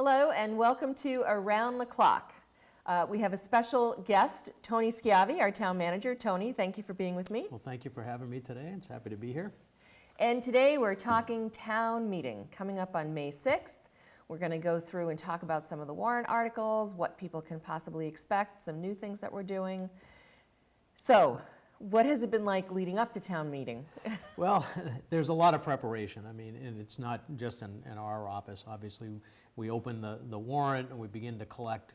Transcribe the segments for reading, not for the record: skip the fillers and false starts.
Hello and welcome to Around the Clock. We have a special guest, Tony Schiavi, our town manager. Tony, thank you for being with me. Well, thank you for having me today. I'm happy to be here. And today we're talking town meeting coming up on May 6th. We're going to go through and talk about some of the warrant articles, what people can possibly expect, some new things that we're doing. So, what has it been like leading up to town meeting? Well, there's a lot of preparation. I mean, and it's not just in our office. Obviously, we open the warrant and we begin to collect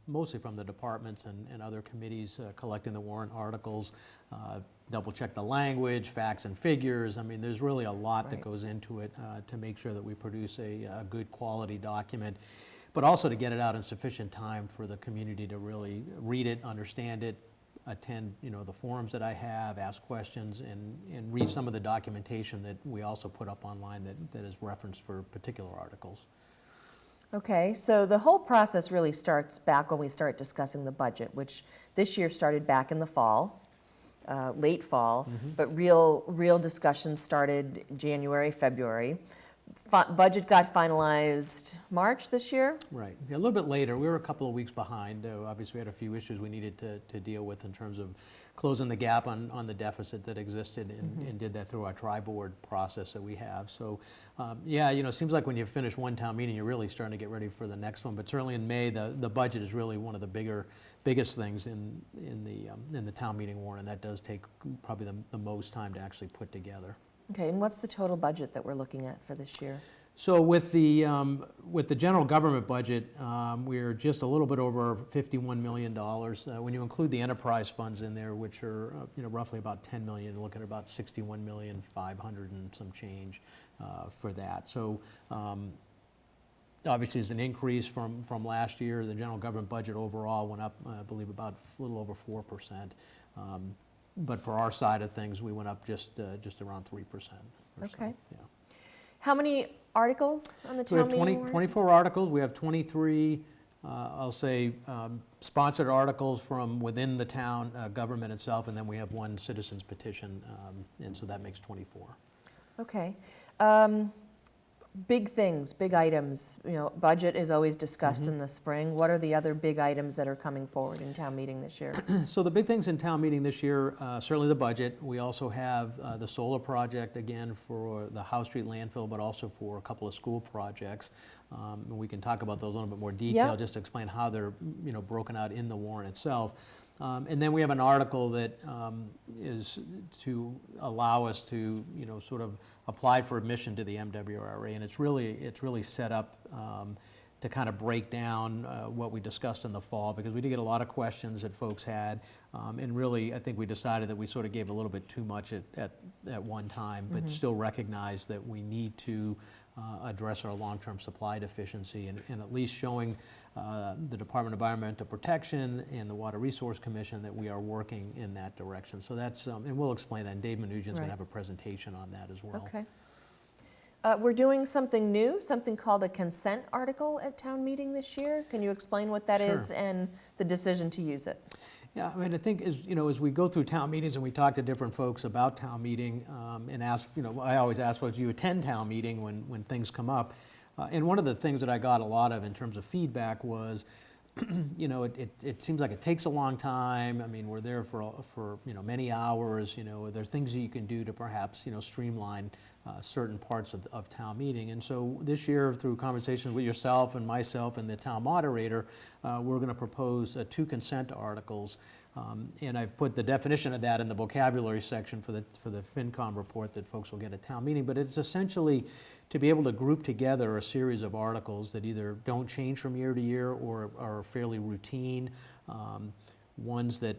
mostly from the departments and other committees, collecting the warrant articles, double check the language, facts and figures. I mean, there's really a lot that goes into it to make sure that we produce a good quality document, but also to get it out in sufficient time for the community to really read it, understand it, attend, the forums that I have, ask questions, and read some of the documentation that we also put up online that is referenced for particular articles. Okay, so the whole process really starts back when we start discussing the budget, which this year started back in the fall, late fall, but real discussions started January, February. Budget got finalized March this year? Right, a little bit later. We were a couple of weeks behind. Obviously, we had a few issues we needed to deal with in terms of closing the gap on the deficit that existed, and did that through our tri-board process that we have. So, yeah, it seems like when you finish one town meeting, you're really starting to get ready for the next one. But certainly in May, the budget is really one of the biggest things in the town meeting warrant, and that does take probably the most time to actually put together. Okay, and what's the total budget that we're looking at for this year? So with the general government budget, we're just a little bit over $51 million. When you include the enterprise funds in there, which are roughly about $10 million, you're looking at about $61,500,000 and some change for that. So obviously, it's an increase from last year. The general government budget overall went up, I believe, about a little over 4%. But for our side of things, we went up just around 3%. Okay. Yeah. How many articles on the So we town have meeting warrant? 24 articles. We have 23, I'll say, sponsored articles from within the town government itself, and then we have one citizen's petition, and so that makes 24. Okay. Big things, big items, budget is always discussed in the spring. What are the other big items that are coming forward in town meeting this year? So the big things in town meeting this year, certainly the budget. We also have the solar project, again, for the House Street landfill, but also for a couple of school projects. And we can talk about those in a little bit more detail, just to explain how they're broken out in the warrant itself. And then we have an article that is to allow us to, sort of apply for admission to the MWRA, and it's really set up to kind of break down what we discussed in the fall, because we did get a lot of questions that folks had, and really I think we decided that we sort of gave a little bit too much at one time, but still recognize that we need to address our long-term supply deficiency, and at least showing the Department of Environmental Protection and the Water Resource Commission that we are working in that direction. So that's, and we'll explain that, and Dave Mnuchin's going to have a presentation on that as well. Okay. We're doing something new, something called a consent article at town meeting this year. Can you explain what that is and the decision to use it? Yeah, I mean, I think as we go through town meetings and we talk to different folks about town meeting, and ask, I always ask folks, do you attend town meeting when things come up? And one of the things that I got a lot of in terms of feedback was, it seems like it takes a long time. I mean, we're there for many hours. Are there things that you can do to perhaps streamline certain parts of town meeting? And so this year, through conversations with yourself and myself and the town moderator, we're going to propose 2 consent articles. And I've put the definition of that in the vocabulary section for the FinCom report that folks will get at town meeting. But it's essentially to be able to group together a series of articles that either don't change from year to year or are fairly routine, ones that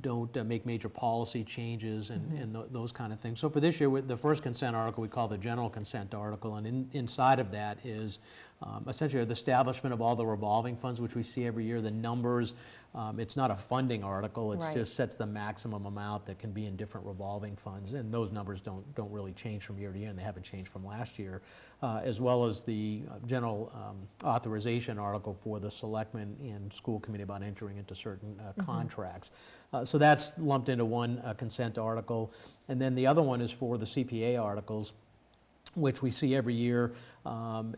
don't make major policy changes and those kind of things. So for this year, the first consent article we call the general consent article, and inside of that is essentially the establishment of all the revolving funds, which we see every year, the numbers. It's not a funding article, it just sets the maximum amount that can be in different revolving funds, and those numbers don't really change from year to year, and they haven't changed from last year, as well as the general authorization article for the selectmen and school committee about entering into certain contracts. So that's lumped into one consent article, and then the other one is for the CPA articles, which we see every year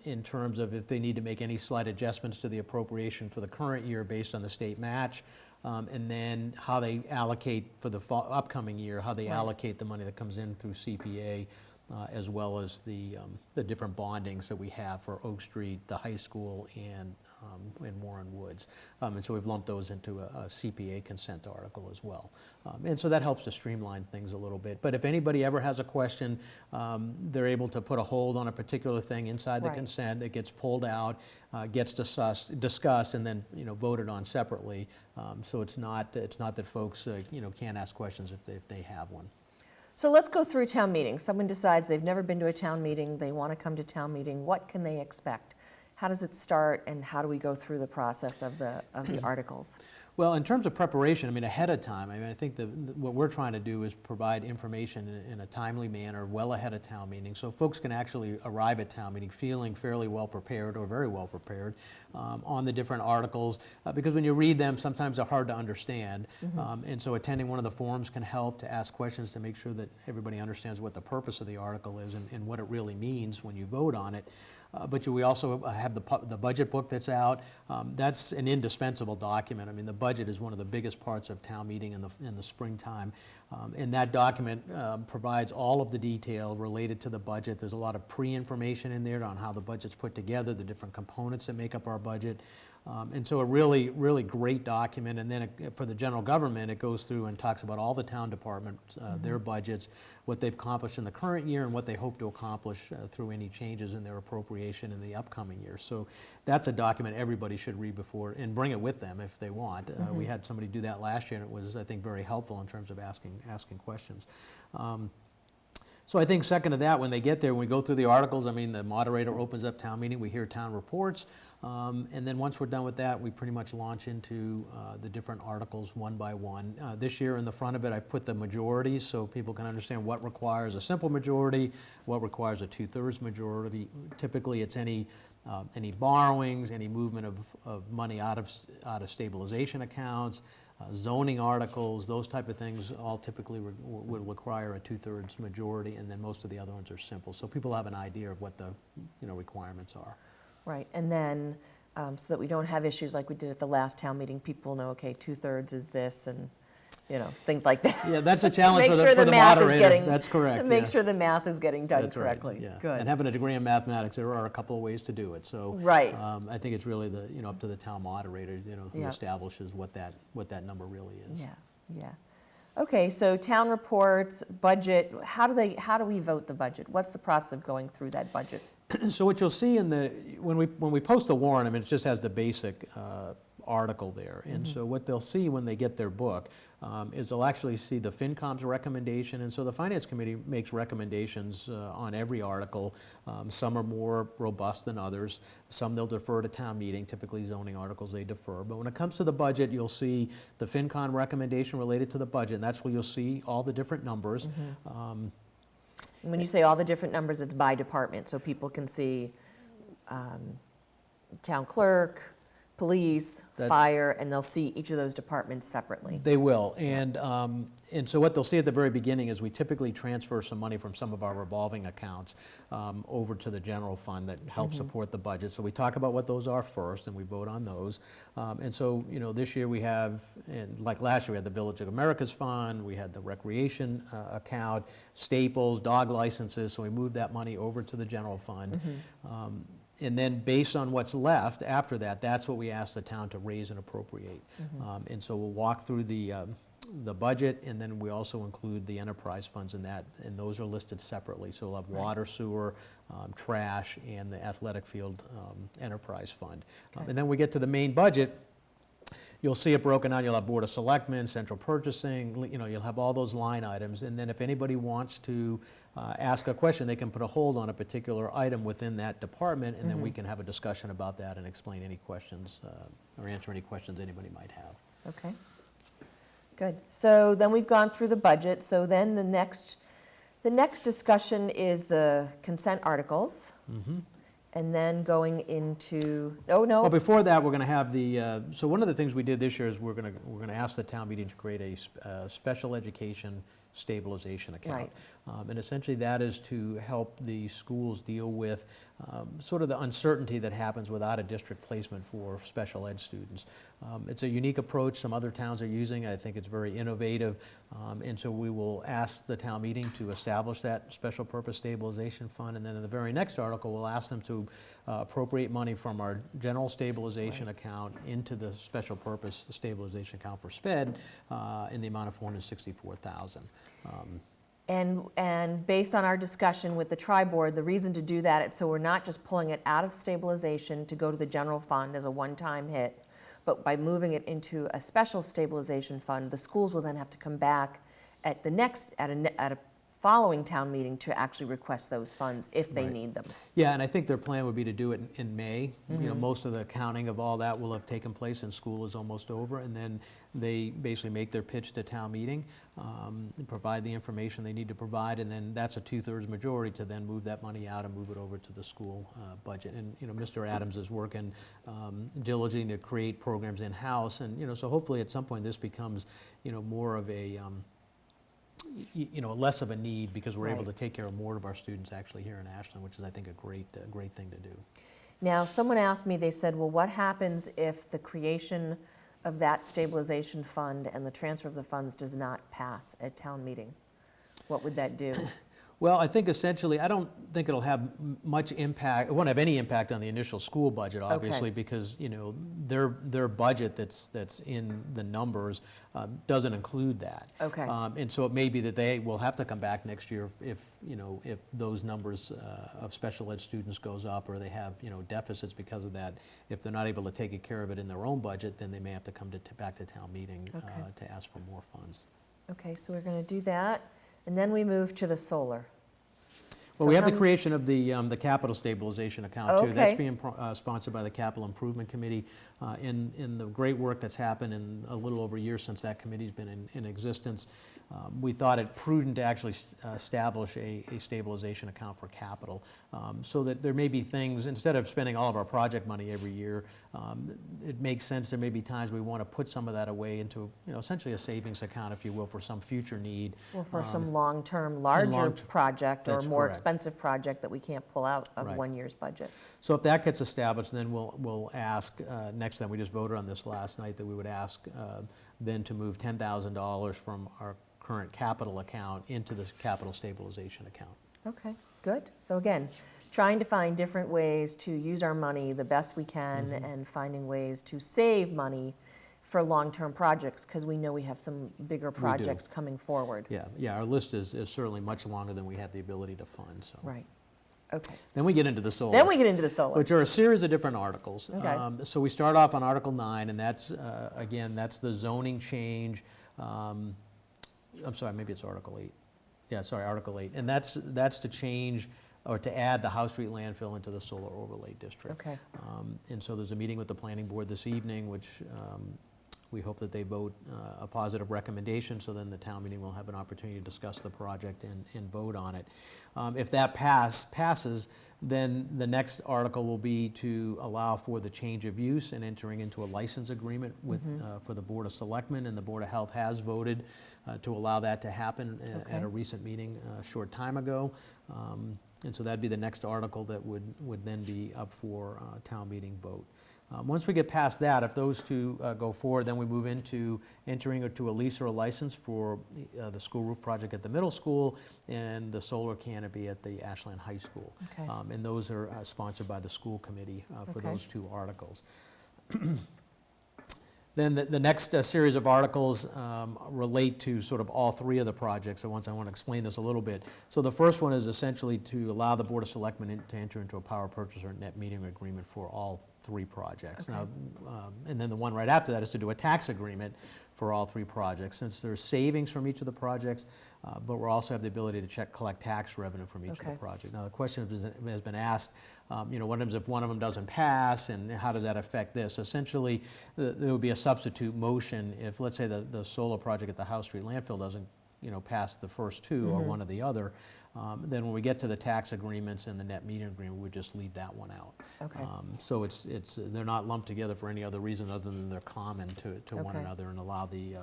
in terms of if they need to make any slight adjustments to the appropriation for the current year based on the state match, and then how they allocate for the upcoming year, how they allocate the money that comes in through CPA, as well as the different bondings that we have for Oak Street, the high school, and Warren Woods. And so we've lumped those into a CPA consent article as well. And so that helps to streamline things a little bit. But if anybody ever has a question, they're able to put a hold on a particular thing inside the consent. It gets pulled out, gets discussed, and then voted on separately. So it's not that folks can't ask questions if they have one. So let's go through town meetings. Someone decides they've never been to a town meeting, they want to come to town meeting. What can they expect? How does it start, and how do we go through the process of the articles? Well, in terms of preparation, ahead of time, I think what we're trying to do is provide information in a timely manner, well ahead of town meeting, so folks can actually arrive at town meeting feeling fairly well prepared or very well prepared on the different articles, because when you read them, sometimes they're hard to understand, and so attending one of the forums can help to ask questions to make sure that everybody understands what the purpose of the article is and what it really means when you vote on it. But we also have the budget book that's out. That's an indispensable document. The budget is one of the biggest parts of town meeting in the springtime. And that document provides all of the detail related to the budget. There's a lot of pre-information in there on how the budget's put together, the different components that make up our budget. And so a really, really great document. And then for the general government, it goes through and talks about all the town departments, their budgets, what they've accomplished in the current year, and what they hope to accomplish through any changes in their appropriation in the upcoming year. So that's a document everybody should read before and bring it with them if they want. We had somebody do that last year, and it was, I think, very helpful in terms of asking questions. So I think second to that, when they get there, when we go through the articles, the moderator opens up town meeting, we hear town reports, and then once we're done with that, we pretty much launch into the different articles one by one. This year in the front of it, I put the majorities so people can understand what requires a simple majority, what requires a 2/3 majority. Typically, it's any borrowings, any movement of money out of stabilization accounts, zoning articles, those type of things all typically would require a 2/3 majority, and then most of the other ones are simple. So people have an idea of what the requirements are. Right, and then so that we don't have issues like we did at the last town meeting, people know, okay, 2/3 is this, and things like that. Yeah, that's a challenge for the math moderator. is getting, That's correct. Make sure the math is getting done That's correctly. Right, yeah. Good. And having a degree in mathematics, there are a couple of ways to do it. So right. I think it's really up to the town moderator, who establishes what that number really is. Yeah. Okay, so town reports, budget. How do we vote the budget? What's the process of going through that budget? So what you'll see when we post the warrant, it just has the basic article there. And so what they'll see when they get their book is they'll actually see the FinCom's recommendation. And so the Finance Committee makes recommendations on every article. Some are more robust than others. Some they'll defer to town meeting. Typically zoning articles they defer. But when it comes to the budget, you'll see the FinCom recommendation related to the budget. And that's where you'll see all the different numbers. When you say all the different numbers, it's by department, so people can see town clerk, police, fire, and they'll see each of those departments separately. They will, and so what they'll see at the very beginning is we typically transfer some money from some of our revolving accounts over to the general fund that helps support the budget. So we talk about what those are first, and we vote on those. And so this year we have, and like last year, we had the Village of America's Fund, we had the recreation account, Staples, dog licenses. So we moved that money over to the general fund. And then based on what's left after that, that's what we ask the town to raise and appropriate. And so we'll walk through the budget, and then we also include the enterprise funds in that, and those are listed separately. So we'll have water, sewer, trash, and the athletic field enterprise fund. And then we get to the main budget. You'll see it broken down. You'll have Board of Selectmen, central purchasing, you'll have all those line items. And then if anybody wants to ask a question, they can put a hold on a particular item within that department, and then we can have a discussion about that and explain any questions or answer any questions anybody might have. Okay, good. So then we've gone through the budget. So then the next discussion is the consent articles. And then going into, Well, before that, we're going to have so one of the things we did this year is we're going to ask the town meeting to create a special education stabilization account. Right. And essentially that is to help the schools deal with sort of the uncertainty that happens without a district placement for special ed students. It's a unique approach some other towns are using. I think it's very innovative. And so we will ask the town meeting to establish that special purpose stabilization fund. And then in the very next article, we'll ask them to appropriate money from our general stabilization account into the special purpose stabilization account for SPED in the amount of $464,000. And based on our discussion with the tri-board, the reason to do that is so we're not just pulling it out of stabilization to go to the general fund as a one-time hit, but by moving it into a special stabilization fund, the schools will then have to come back at the next, at a following town meeting to actually request those funds if they Right. need them. Yeah, and I think their plan would be to do it in May. You know, most of the accounting of all that will have taken place and school is almost over. And then they basically make their pitch to town meeting, provide the information they need to provide, and then that's a 2/3 majority to then move that money out and move it over to the school budget. And, you know, Mr. Adams is working diligently to create programs in-house. And, you know, so hopefully at some point this becomes, you know, more of a, you know, less of a need because we're able to Right. take care of more of our students actually here in Ashland, which is, I think, a great thing to do. Now, someone asked me, they said, well, what happens if the creation of that stabilization fund and the transfer of the funds does not pass at town meeting? What would that do? Well, I think essentially, I don't think it'll have much impact, it won't have any impact on the initial school budget, obviously, because, you know, their budget that's in the numbers doesn't include that. Okay. And so it may be that they will have to come back next year if, you know, if those numbers of special ed students goes up or they have, you know, deficits because of that. If they're not able to take care of it in their own budget, then they may have to come back to town meeting to ask for more funds. Okay, so we're going to do that, and then we move to the solar. Well, we have the how- creation of the capital stabilization account, too. That's Okay. being sponsored by the Capital Improvement Committee. In the great work that's happened in a little over a year since that committee's been in existence, we thought it prudent to actually establish a stabilization account for capital, so that there may be things, instead of spending all of our project money every year, it makes sense, there may be times we want to put some of that away into, you know, essentially a savings account, if you will, for some future need. Well, for some long-term, larger long-term- project or that's more correct. expensive project that we can't pull out of Right. one year's budget. So if that gets established, then we'll ask, next time, we just voted on this last night, that we would ask then to move $10,000 from our current capital account into the capital stabilization account. Okay, good. So again, trying to find different ways to use our money the best we can and finding ways to save money for long-term projects, because we know we have some bigger projects coming forward. Yeah, our list is certainly much longer than we have the ability to fund, so. Right, okay. Then we get into the solar. Then we get into the solar. Which are a series of different articles. Okay. So we start off on Article 9, and that's, again, that's the zoning change. I'm sorry, maybe it's Article 8. Yeah, sorry, Article 8. And that's to change, or to add the House Street landfill into the solar overlay district. Okay, And so there's a meeting with the planning board this evening, which we hope that they vote a positive recommendation, so then the town meeting will have an opportunity to discuss the project and vote on it. If that passes, then the next article will be to allow for the change of use and entering into a license agreement with, for the Board of Selectmen, and the Board of Health has voted to allow that to happen at a recent meeting a short time ago. And so that'd be the next article that would then be up for town meeting vote. Once we get past that, if those two go forward, then we move into entering into a lease or a license for the school roof project at the middle school and the solar canopy at the Ashland High School. okay. And those are sponsored by the school committee for Okay. those two articles. Then the next series of articles relate to sort of all three of the projects. So once I want to explain this a little bit. So the first one is essentially to allow the Board of Selectmen to enter into a power purchase or net metering agreement for all three projects. Okay. Now, and then the one right after that is to do a tax agreement for all three projects, since there's savings from each of the projects, but we also have the ability to collect tax revenue from each of Okay. the projects. Now, the question has been asked, you know, what happens if one of them doesn't pass, and how does that affect this? Essentially, there would be a substitute motion if, let's say, the solar project at the House Street landfill doesn't, you know, pass the first two or one or the other. Then when we get to the tax agreements and the net metering agreement, we would just leave that one out. Okay. So they're not lumped together for any other reason other than they're common to one Okay. another, and allow the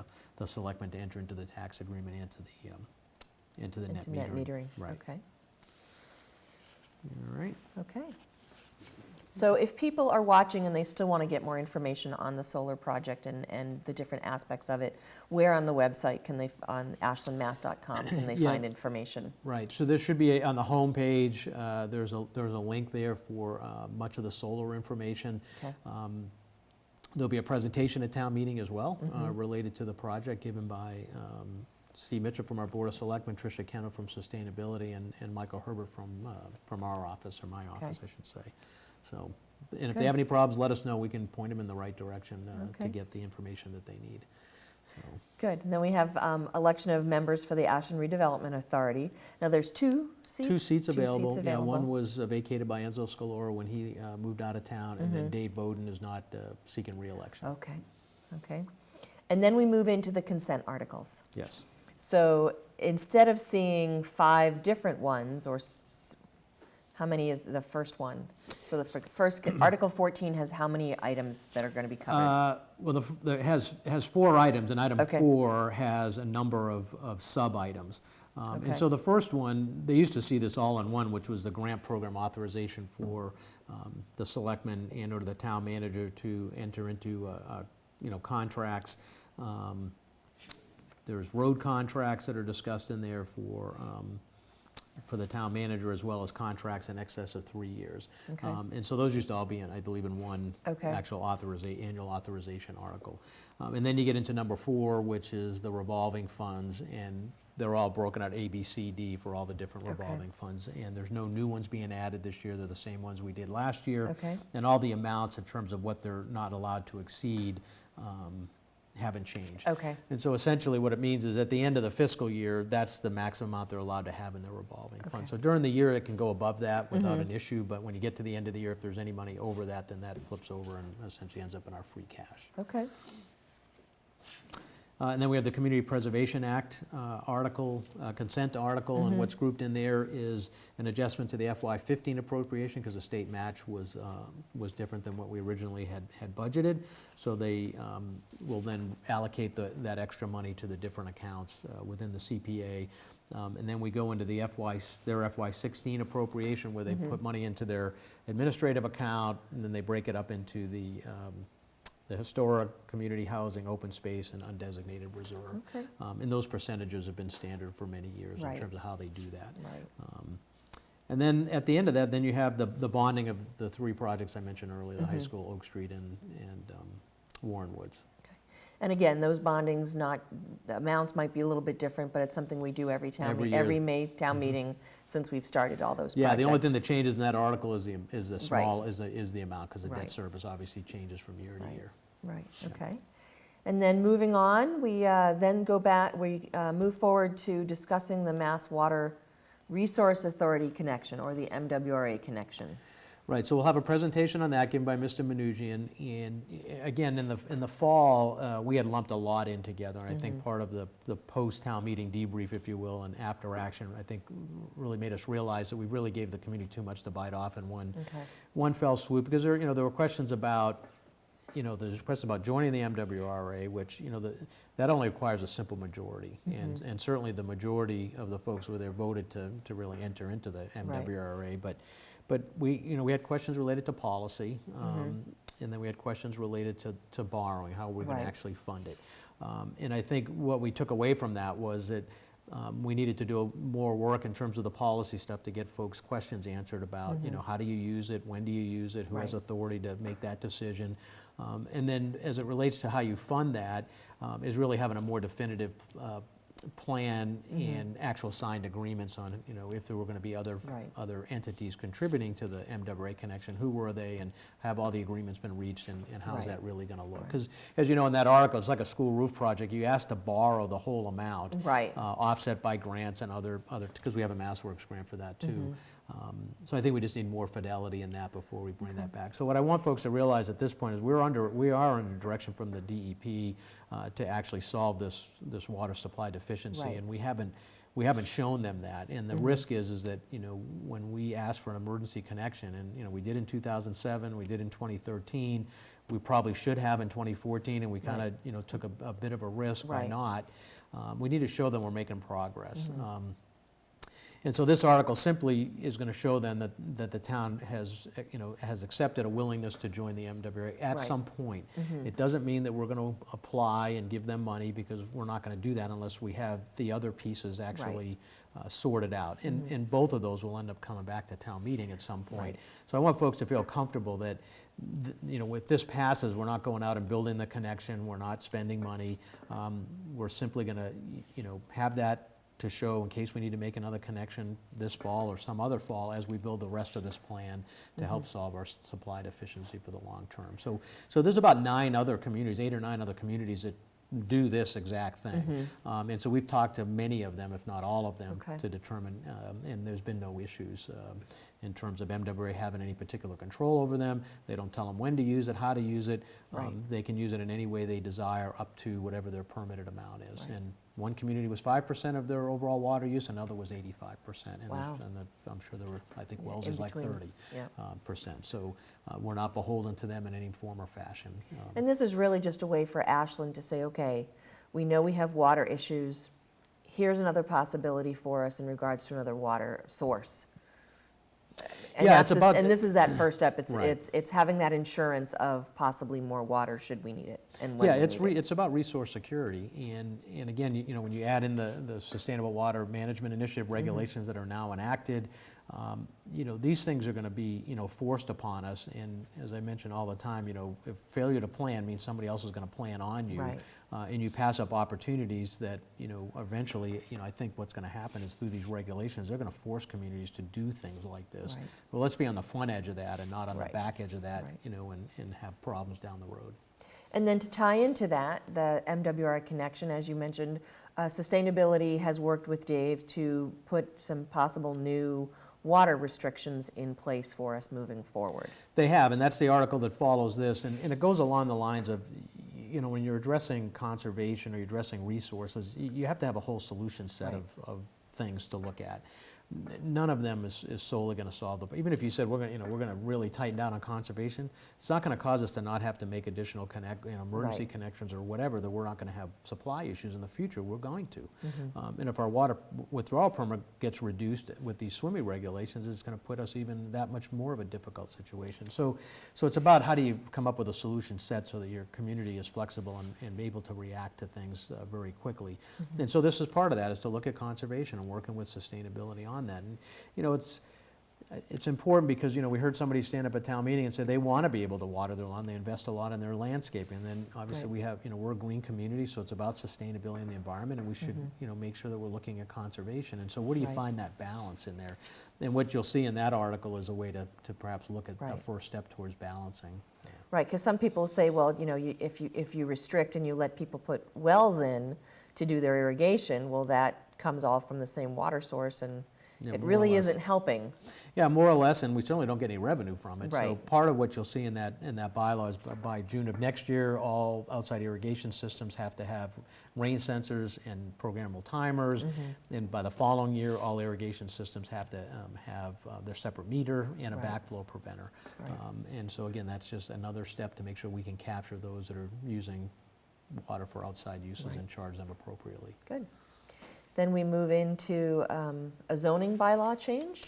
selectmen to enter into the tax agreement and to into the net into net metering. Right. Okay. All right. Okay. So if people are watching and they still want to get more information on the solar project and the different aspects of it, where on the website can they, on ashlandmass.com, can they Yeah. find information? Right, so there should be, on the homepage, there's a link there for much of the solar information. Okay. There'll be a presentation at town meeting as well, related to the project, given by Steve Mitchell from our Board of Selectmen, Tricia Kennel from Sustainability, and Michael Herbert from our office, or my office, I should say. So, and if Good. they have any problems, let us know. We can point them in the right direction Okay. to get the information that they need. So, Good. And then we have election of members for the Ashland Redevelopment Authority. Now, there's two seats? two seats available. Yeah, one available. was vacated by Enzo Scalora when he moved out of town, and then Dave Bowden is not seeking re-election. Okay, okay. And then we move into the consent articles. Yes. So instead of seeing 5 different ones, or how many is the first one? So the first, Article 14 has how many items that are going to be covered? Well, it has 4 items, and item Okay. 4 has a number of sub-items. Okay. And so the first one, they used to see this all in one, which was the grant program authorization for the selectmen and/or the town manager to enter into, contracts. There's road contracts that are discussed in there for the town manager, as well as contracts in excess of 3 years. Okay. And so those used to all be in, I believe, in one Okay. actual annual authorization article. And then you get into number 4, which is the revolving funds, and they're all broken out A, B, C, D for all the different Okay. revolving funds. And there's no new ones being added this year. They're the same ones we did last year. Okay. And all the amounts in terms of what they're not allowed to exceed haven't changed. Okay, And so essentially what it means is at the end of the fiscal year, that's the maximum amount they're allowed to have in their revolving Okay. fund. So during the year, it can go above that without an issue, but when you get to the end of the year, if there's any money over that, then that flips over and essentially ends up in our free cash. okay, And then we have the Community Preservation Act article, consent article, and what's grouped in there is an adjustment to the FY15 appropriation, because the state match was different than what we originally had budgeted. So they will then allocate that extra money to the different accounts within the CPA. And then we go into their FY16 appropriation, where they put money into their administrative account, and then they break it up into the historic, community housing, open space, and undesignated reserve. okay, And those percentages have been standard for many years Right. in terms of how they do that. right, And then at the end of that, then you have the bonding of the 3 projects I mentioned earlier, the high school, Oak Street, and Warren Woods. And again, those bondings, the amounts might be a little bit different, but it's something we do every Every year. every May town meeting since we've started all those projects. Yeah, the only thing that changes in that article is the amount, because the Right. debt service obviously changes from year to Right. year. Right, okay. And then moving on, we then go back, we move forward to discussing the Mass Water Resource Authority connection, or the MWRA connection. Right, so we'll have a presentation on that given by Mr. Menugian, and again, in the fall, we had lumped a lot in together, and I think part of the post-town meeting debrief, if you will, and after action, I think really made us realize that we really gave the community too much to bite off in one fell swoop, because there were questions about, there's a question about joining the MWRA, which, that only requires a simple majority, and certainly the majority of the folks were there voted to really enter into the MWRA, but we had questions related to policy, and then we had questions related to borrowing, how we're going to actually fund it. And I think what we took away from that was that we needed to do more work in terms of the policy stuff to get folks' questions answered about, how do you use it, when do you use it, who has authority to make that decision. And then as it relates to how you fund that, is really having a more definitive plan and actual signed agreements on, if there were going to be other entities contributing to the MWRA connection, who were they, and have all the agreements been reached, and how's that really going to look? Because as you know, in that article, it's like a school roof project. You asked to borrow the whole amount, offset by grants and other, because we have a MassWorks grant for that too. So I think we just need more fidelity in that before we bring that back. So what I want folks to realize at this point is we are under direction from the DEP to actually solve this water supply deficiency, and we haven't shown them that. And the risk is that when we ask for an emergency connection, and we did in 2007, we did in 2013, we probably should have in 2014, and we kind of took a bit of a risk by not. We need to show them we're making progress. And so this article simply is going to show then that the town has, has accepted a willingness to join the MWA at Right. some point. It doesn't mean that we're going to apply and give them money, because we're not going to do that unless we have the other pieces actually sorted out. And both of those will end up coming back to town meeting at some point. Right. So I want folks to feel comfortable that, if this passes, we're not going out and building the connection, we're not spending money. We're simply going to, have that to show in case we need to make another connection this fall or some other fall as we build the rest of this plan to help solve our supply deficiency for the long term. So there's about 9 other communities, 8 or 9 other communities that do this exact thing. And so we've talked to many of them, if not all of them, Okay. to determine, and there's been no issues in terms of MWA having any particular control over them. They don't tell them when to use it, how to use it. Right. They can use it in any way they desire up to whatever their permitted amount is. Right. And one community was 5% of their overall water use, another was 85%. And Wow. I'm sure there were, I think Yeah, Wells in is like between. 30%. Yeah. So we're not beholden to them in any form or fashion. And this is really just a way for Ashland to say, okay, we know we have water issues. Here's another possibility for us in regards to another water source. And Yeah, that's it's about- and this is that first step. Right. It's having that insurance of possibly more water should we need it and when Yeah, we it's need it. it's about resource security, and again, when you add in the Sustainable Water Management Initiative regulations that are now enacted, these things are going to be forced upon us, and as I mention all the time, if failure to plan means somebody else is going to plan on you, Right. And you pass up opportunities that eventually, I think what's going to happen is through these regulations, they're going to force communities to do things like this. Right. Well, let's be on the front edge of that and not on Right. the back edge of that, Right. and have problems down the road. And then to tie into that, the MWR connection, as you mentioned, sustainability has worked with Dave to put some possible new water restrictions in place for us moving forward. They have, and that's the article that follows this, and it goes along the lines of, when you're addressing conservation or you're addressing resources, you have to have a whole solution set Right. of things to look at. None of them is solely going to solve the, even if you said we're going to really tighten down on conservation, it's not going to cause us to not have to make additional emergency Right. connections or whatever, that we're not going to have supply issues in the future. We're going to. And if our water withdrawal permit gets reduced with these swimming regulations, it's going to put us even that much more of a difficult situation. So it's about how do you come up with a solution set so that your community is flexible and able to react to things very quickly. And so this is part of that, is to look at conservation and working with sustainability on that. And it's important because we heard somebody stand up at town meeting and say they want to be able to water their lawn. They invest a lot in their landscaping. And then obviously Right. we have we're a green community, so it's about sustainability in the environment, and we should make sure that we're looking at conservation. And so where do you Right. find that balance in there? And what you'll see in that article is a way to perhaps look at the Right. first step towards balancing. Right, because some people say, well, if you restrict and you let people put wells in to do their irrigation, well, that comes all from the same water source, and Yeah, it more or really less. isn't helping. Yeah, more or less, and we certainly don't get any revenue from it. So Right. part of what you'll see in that bylaw is by June of next year, all outside irrigation systems have to have rain sensors and programmable timers. And by the following year, all irrigation systems have to have their separate meter and a Right. backflow preventer. Right. And so again, that's just another step to make sure we can capture those that are using water for outside uses Right. and charge them appropriately. Good. Then we move into a zoning bylaw change.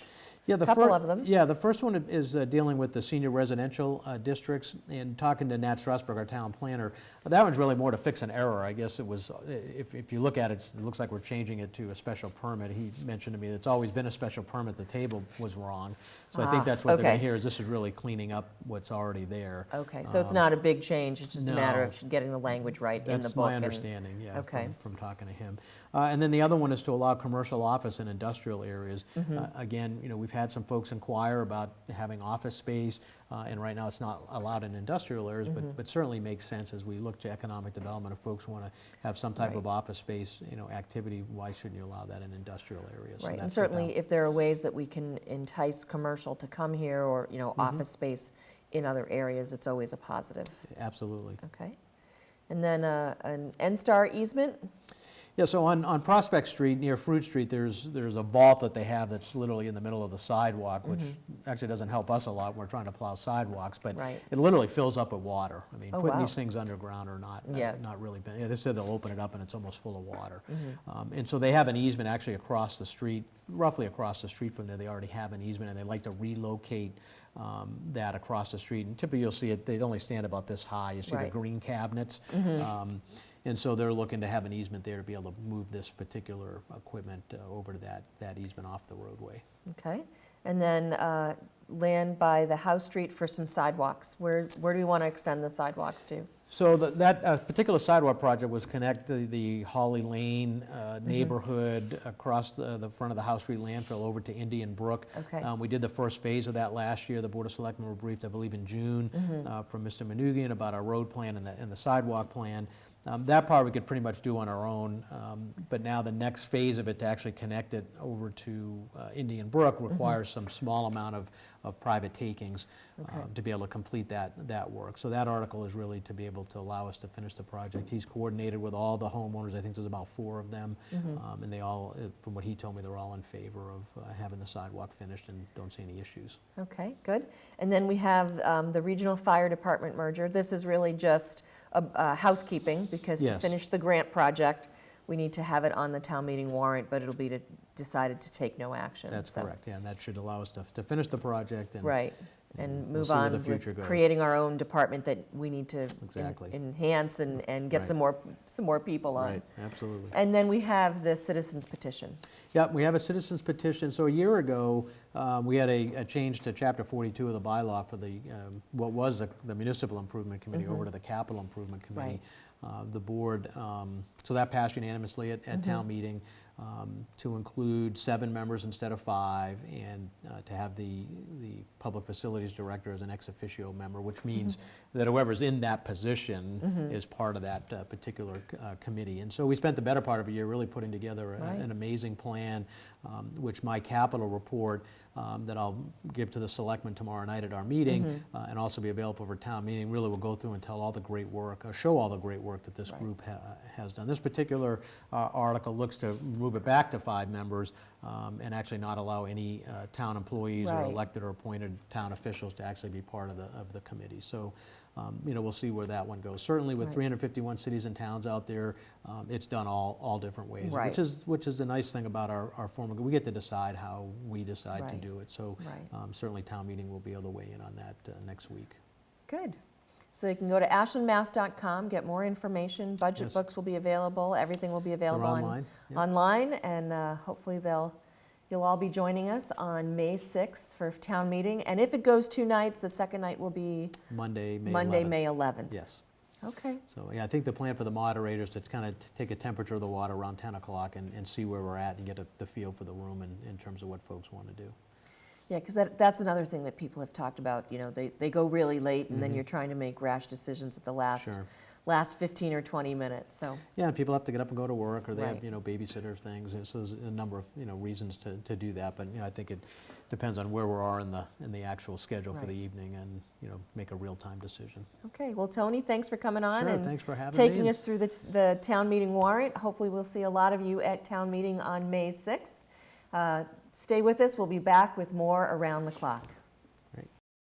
Yeah, the Couple of them. Yeah, the first one is dealing with the senior residential districts, and talking to Nat Strasburg, our town planner. That one's really more to fix an error. I guess it was, if you look at it, it looks like we're changing it to a special permit. He mentioned to me that it's always been a special permit. The table was wrong. So I think that's what they're going okay. to hear, is this is really cleaning up what's already there. Okay, so it's not a big change, it's just a matter no. of getting the language right in the book. That's my and- understanding, yeah, Okay. from talking to him. And then the other one is to allow commercial office in industrial areas. Again, we've had some folks inquire about having office space, and right now it's not allowed in industrial areas, but certainly makes sense as we look to economic development. If folks want to have some type Right. of office space, activity, why shouldn't you allow that in industrial areas? So Right, and that's what certainly that- if there are ways that we can entice commercial to come here, or, office space in other areas, it's always a positive. Absolutely. Okay. And then an N-Star easement? Yeah, so on Prospect Street, near Fruit Street, there's a vault that they have that's literally in the middle of the sidewalk, which actually doesn't help us a lot when we're trying to plow sidewalks, but Right. it literally fills up with water. I mean, Oh, putting wow. these things underground are not, Yeah. not really, yeah, they said they'll open it up and it's almost full of water. And so they have an easement actually across the street, roughly across the street from there. They already have an easement, and they like to relocate that across the street. And typically you'll see it, they only stand about this high. You see the Right. green cabinets. And so they're looking to have an easement there to be able to move this particular equipment over to that easement off the roadway. Okay. And then land by the House Street for some sidewalks. Where do we want to extend the sidewalks to? So that particular sidewalk project was connect the Holly Lane neighborhood across the front of the House Street landfill over to Indian Brook. Okay. We did the first phase of that last year. The Board of Selectmen were briefed, I believe, in June from Mr. Manugian about our road plan and the sidewalk plan. That part we could pretty much do on our own, but now the next phase of it to actually connect it over to Indian Brook requires some small amount of private takings Okay. to be able to complete that work. So that article is really to be able to allow us to finish the project. He's coordinated with all the homeowners, I think there's about 4 of them, and they all, from what he told me, they're all in favor of having the sidewalk finished and don't see any issues. Okay, good. And then we have the Regional Fire Department merger. This is really just housekeeping, because to Yes. finish the grant project, we need to have it on the town meeting warrant, but it'll be decided to take no action. That's so- correct, yeah, and that should allow us to finish the project and Right, and we'll move see where on the future with goes. creating our own department that we need to Exactly. enhance and get Right. some more people on. Right, absolutely. And then we have the citizens petition. Yeah, we have a citizens petition. So a year ago, we had a change to Chapter 42 of the bylaw for the, what was the Municipal Improvement Committee over to the Capital Improvement Committee. The board, so that passed unanimously at town meeting to include 7 members instead of 5, and to have the Public Facilities Director as an ex officio member, which means that whoever's in that position is part of that particular committee. And so we spent the better part of a year really putting together Right. an amazing plan, which my capital report that I'll give to the selectmen tomorrow night at our meeting, and also be available for town meeting, really will go through and tell all the great work, show all the great work that this Right. group has done. This particular article looks to move it back to 5 members and actually not allow any town employees or Right. elected or appointed town officials to actually be part of the committee. So, we'll see where that one goes. Certainly with Right. 351 cities and towns out there, it's done all different ways, Right. which is the nice thing about our form. We get to decide how we decide to Right. do it. So Right. certainly town meeting will be able to weigh in on that next week. Good. So you can go to ashlandmass.com, get more information. Budget Yes. books will be available. Everything will be They're available online. Yep. online, and hopefully you'll all be joining us on May 6th for town meeting. And if it goes 2 nights, the second night will be Monday, May 11th. Monday, May 11th. Yes. Okay. So, yeah, I think the plan for the moderators to kind of take a temperature of the water around 10 o'clock and see where we're at and get the feel for the room in terms of what folks want to do. Yeah, because that's another thing that people have talked about. You know, they go really late, and then you're trying to make rash decisions at the Sure. last 15 or 20 minutes. So, Yeah, and people have to get up and go to work, or they Right. have, babysitter things, and so there's a number of, reasons to do that, but, I think it depends on where we are in the actual schedule for Right. the evening, and, make a real-time decision. okay. Well, Tony, thanks for coming on Sure, and thanks for having me. taking and- us through the town meeting warrant. Hopefully, we'll see a lot of you at town meeting on May 6th. Stay with us. We'll be back with more around the clock.